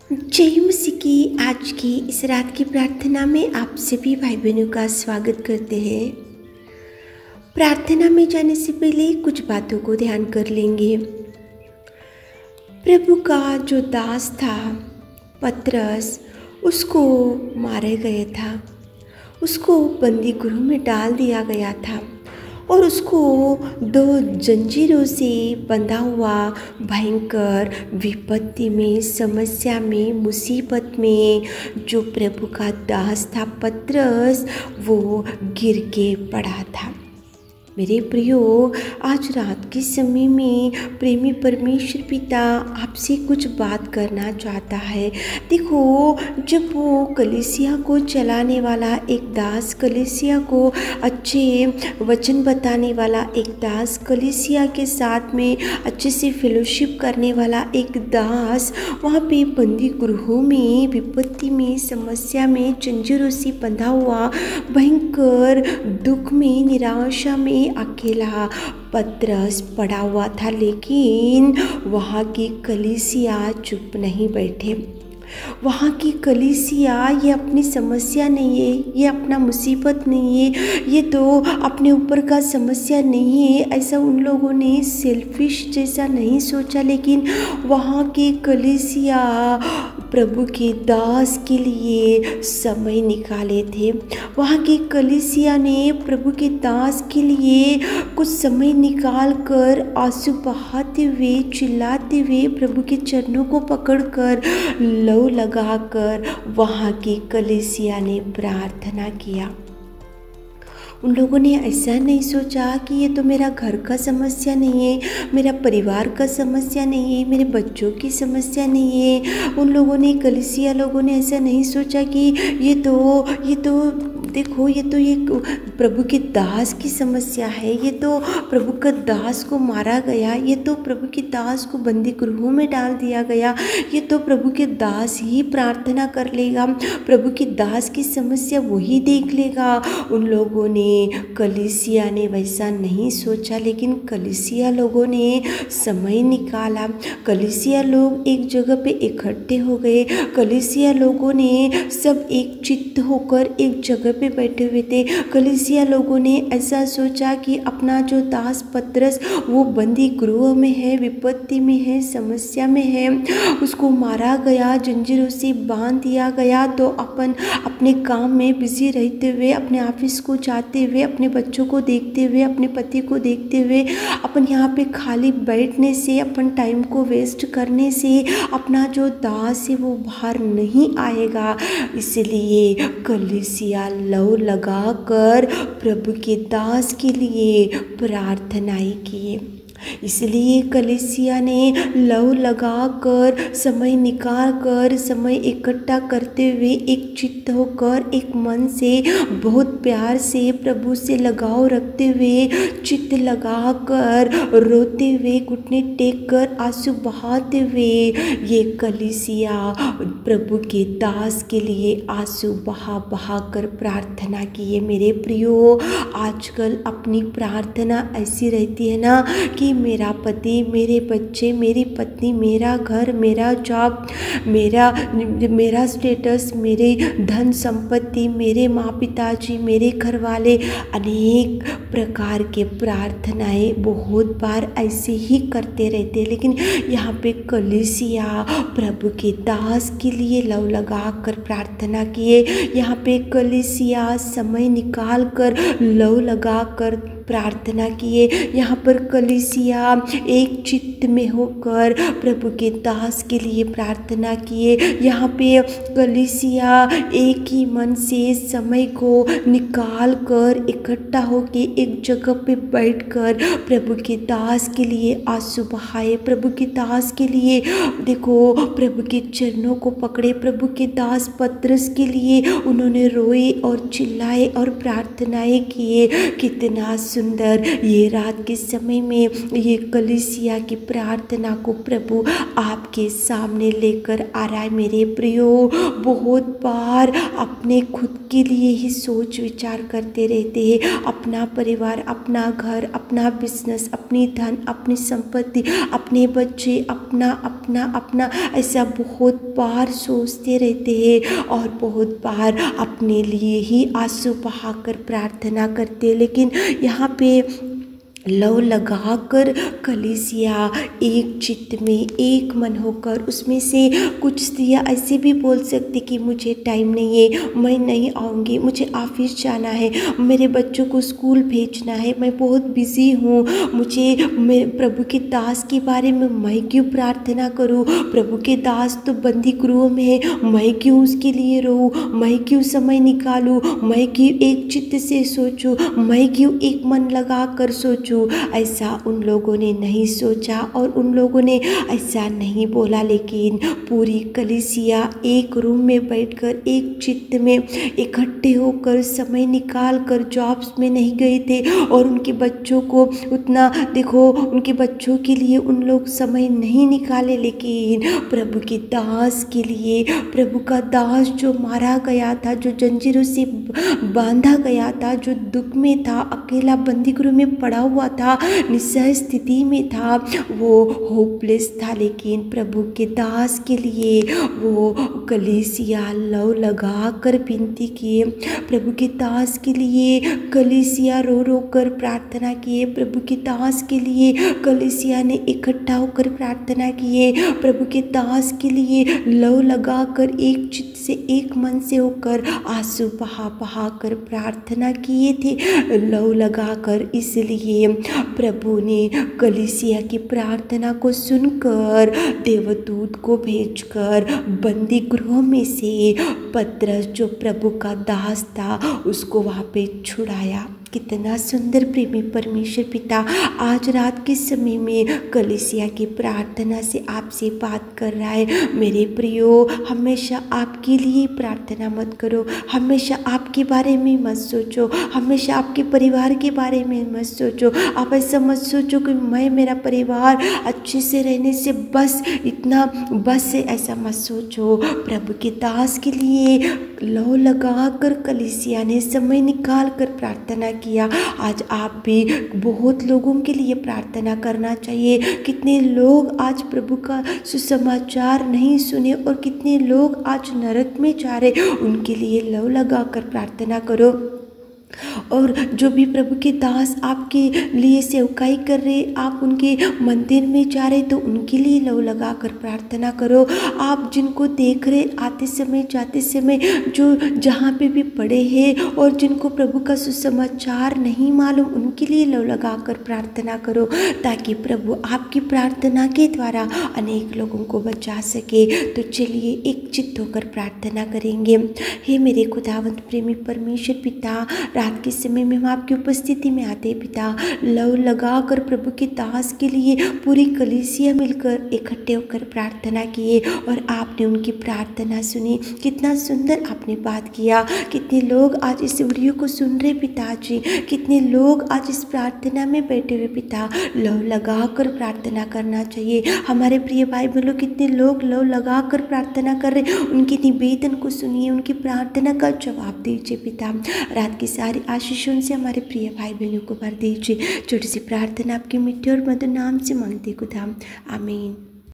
जय मसीह की आज की इस रात की प्रार्थना में आप सभी भाई बहनों का स्वागत करते हैं। प्रार्थना में जाने से पहले कुछ बातों को ध्यान कर लेंगे। प्रभु का जो दास था पतरस, उसको मारा गया था, उसको बंदी गृह में डाल दिया गया था और उसको 2 जंजीरों से बंधा हुआ भयंकर विपत्ति में, समस्या में, मुसीबत में जो प्रभु का दास था पतरस, वो गिर के पड़ा था। मेरे प्रियो, आज रात के समय में प्रेमी परमेश्वर पिता आपसे कुछ बात करना चाहता है। देखो, जब वो कलीसिया को चलाने वाला एक दास, कलीसिया को अच्छे वचन बताने वाला एक दास, कलीसिया के साथ में अच्छे से फेलोशिप करने वाला एक दास वहाँ पे बंदी गृहों में, विपत्ति में, समस्या में, जंजीरों से बंधा हुआ, भयंकर दुख में, निराशा में अकेला पतरस पड़ा हुआ था। लेकिन वहाँ की कलीसिया चुप नहीं बैठे। वहाँ की कलीसिया ये अपनी समस्या नहीं है, ये अपना मुसीबत नहीं है, ये तो अपने ऊपर का समस्या नहीं है, ऐसा उन लोगों ने सेल्फिश जैसा नहीं सोचा। लेकिन वहाँ की कलीसिया प्रभु के दास के लिए समय निकाले थे। वहाँ की कलीसिया ने प्रभु के दास के लिए कुछ समय निकाल कर आंसू बहाते हुए, चिल्लाते हुए प्रभु के चरणों को पकड़कर, लौ लगाकर वहाँ की कलीसिया ने प्रार्थना किया। उन लोगों ने ऐसा नहीं सोचा कि ये तो मेरा घर का समस्या नहीं है, मेरा परिवार का समस्या नहीं है, मेरे बच्चों की समस्या नहीं है। उन लोगों ने, कलीसिया लोगों ने ऐसा नहीं सोचा कि ये तो देखो, ये तो ये प्रभु के दास की समस्या है, ये तो प्रभु का दास को मारा गया, ये तो प्रभु के दास को बंदी गृहों में डाल दिया गया, ये तो प्रभु के दास ही प्रार्थना कर लेगा, प्रभु के दास की समस्या वही देख लेगा। उन लोगों ने, कलीसिया ने वैसा नहीं सोचा। लेकिन कलीसिया लोगों ने समय निकाला। कलीसिया लोग एक जगह पे इकट्ठे हो गए। कलीसिया लोगों ने सब एक चित्त होकर एक जगह पे बैठे हुए थे। कलीसिया लोगों ने ऐसा सोचा कि अपना जो दास पतरस वो बंदी गृह में है, विपत्ति में है, समस्या में है, उसको मारा गया, जंजीरों से बांध दिया गया, तो अपन अपने काम में बिजी रहते हुए, अपने ऑफिस को जाते हुए, अपने बच्चों को देखते हुए, अपने पति को देखते हुए, अपन यहाँ पे खाली बैठने से, अपन टाइम को वेस्ट करने से अपना जो दास है वो बाहर नहीं आएगा। इसलिए कलीसिया लौ लगाकर प्रभु के दास के लिए प्रार्थनाएं किए। इसलिए कलीसिया ने लौ लगाकर, समय निकाल कर, समय इकट्ठा करते हुए, एक चित्त होकर, एक मन से, बहुत प्यार से, प्रभु से लगाव रखते हुए, चित्त लगाकर, रोते हुए, घुटने टेक कर, आंसू बहाते हुए, ये कलीसिया प्रभु के दास के लिए आंसू बहा कर प्रार्थना किए। मेरे प्रियो, आजकल अपनी प्रार्थना ऐसी रहती है ना कि मेरा पति, मेरे बच्चे, मेरी पत्नी, मेरा घर, मेरा जॉब, मेरा स्टेटस, मेरे धन संपत्ति, मेरे माँ पिताजी, मेरे घर वाले, अनेक प्रकार के प्रार्थनाएं बहुत बार ऐसे ही करते रहते हैं। लेकिन यहाँ पे कलीसिया प्रभु के दास के लिए लौ लगा कर प्रार्थना किए। यहाँ पे कलीसिया समय निकाल कर लौ लगा कर प्रार्थना किए। यहाँ पर कलीसिया एक चित्त में होकर प्रभु के दास के लिए प्रार्थना किए। यहाँ पे कलीसिया एक ही मन से समय को निकाल कर इकट्ठा होके एक जगह पे बैठकर प्रभु के दास के लिए आंसू बहाए, प्रभु के दास के लिए, देखो, प्रभु के चरणों को पकड़े। प्रभु के दास पतरस के लिए उन्होंने रोए और चिल्लाए और प्रार्थनाएं किए। कितना सुंदर ये रात के समय में ये कलीसिया की प्रार्थना को प्रभु आपके सामने लेकर आ रहा है। मेरे प्रियो, बहुत बार अपने खुद के लिए ही सोच विचार करते रहते हैं, अपना परिवार, अपना घर, अपना बिजनेस, अपनी धन, अपनी संपत्ति, अपने बच्चे, अपना अपना अपना ऐसा बहुत बार सोचते रहते हैं और बहुत बार अपने लिए ही आंसू बहाकर प्रार्थना करते हैं। लेकिन यहाँ पे लव लगाकर कलीसिया एक चित्त में एक मन होकर, उसमें से कुछ स्त्रियाँ ऐसे भी बोल सकती कि मुझे टाइम नहीं है, मैं नहीं आऊँगी, मुझे ऑफिस जाना है, मेरे बच्चों को स्कूल भेजना है, मैं बहुत बिजी हूँ, मुझे मेरे प्रभु के दास के बारे में मैं क्यों प्रार्थना करूँ, प्रभु के दास तो बंदी गृह में है, मैं क्यों उसके लिए रोऊँ, मैं क्यों समय निकालूँ, मैं क्यों एक चित्त से सोचूँ, मैं क्यों एक मन लगा कर सोचूँ। ऐसा उन लोगों ने नहीं सोचा और उन लोगों ने ऐसा नहीं बोला, लेकिन पूरी कलीसिया एक रूम में बैठकर एक चित्त में इकट्ठे होकर समय निकाल कर जॉब्स में नहीं गए थे और उनके बच्चों को उतना, देखो, उनके बच्चों के लिए उन लोग समय नहीं निकाले, लेकिन प्रभु के दास के लिए, प्रभु का दास जो मारा गया था, जो जंजीरों से बांधा गया था, जो दुख में था, अकेला बंदीगृह में पड़ा हुआ था, निस्सहाय स्थिति में था, वो होपलेस था, लेकिन प्रभु के दास के लिए वो कलीसिया लव लगा कर विनती किए, प्रभु के दास के लिए कलीसिया रो रो कर प्रार्थना किए, प्रभु के दास के लिए कलीसिया ने इकट्ठा होकर प्रार्थना किए, प्रभु के दास के लिए लव लगा कर एक चित्त से एक मन से होकर आंसू बहा बहा कर प्रार्थना किए थे, लव लगा कर। इसलिए प्रभु ने कलीसिया की प्रार्थना को सुनकर देवदूत को भेजकर बंदी गृह में से पतरस, जो प्रभु का दास था, उसको वहाँ पे छुड़ाया। कितना सुंदर प्रेमी परमेश्वर पिता आज रात के समय में कलीसिया की प्रार्थना से आपसे बात कर रहा है। मेरे प्रियो, हमेशा आपके लिए प्रार्थना मत करो, हमेशा आपके बारे में मत सोचो, हमेशा आपके परिवार के बारे में मत सोचो। आप ऐसा मत सोचो कि मैं, मेरा परिवार अच्छे से रहने से बस इतना बस है, ऐसा मत सोचो। प्रभु के दास के लिए लौ लगा कर कलीसिया ने समय निकाल कर प्रार्थना किया। आज आप भी बहुत लोगों के लिए प्रार्थना करना चाहिए। कितने लोग आज प्रभु का सुसमाचार नहीं सुने और कितने लोग आज नरक में जा रहे, उनके लिए लौ लगा कर प्रार्थना करो। और जो भी प्रभु के दास आपके लिए सेवकाई कर रहे, आप उनके मंदिर में जा रहे, तो उनके लिए लौ लगा कर प्रार्थना करो। आप जिनको देख रहे आते समय जाते समय, जो जहाँ पे भी पड़े हैं और जिनको प्रभु का सुसमाचार नहीं मालूम, उनके लिए लौ लगा कर प्रार्थना करो, ताकि प्रभु आपकी प्रार्थना के द्वारा अनेक लोगों को बचा सके। तो चलिए एक चित्त होकर प्रार्थना करेंगे। हे मेरे खुदावंत प्रेमी परमेश्वर पिता, रात के समय में हम आपकी उपस्थिति में आते हैं पिता। लव लगा कर प्रभु के दास के लिए पूरी कलीसिया मिलकर इकट्ठे होकर प्रार्थना किए और आपने उनकी प्रार्थना सुनी। कितना सुंदर आपने बात किया। कितने लोग आज इस वीडियो को सुन रहे पिताजी, कितने लोग आज इस प्रार्थना में बैठे हुए पिता। लव लगा कर प्रार्थना करना चाहिए। हमारे प्रिय भाई बहनों, कितने लोग लव लगा कर प्रार्थना कर रहे, उनके निवेदन को सुनिए, उनकी प्रार्थना का जवाब दीजिए पिता। रात की सारी आशीषों से हमारे प्रिय भाई बहनों को भर दीजिए। छोटी सी प्रार्थना आपके मिट्टी और मधुर नाम से मांगते खुदा, आमीन।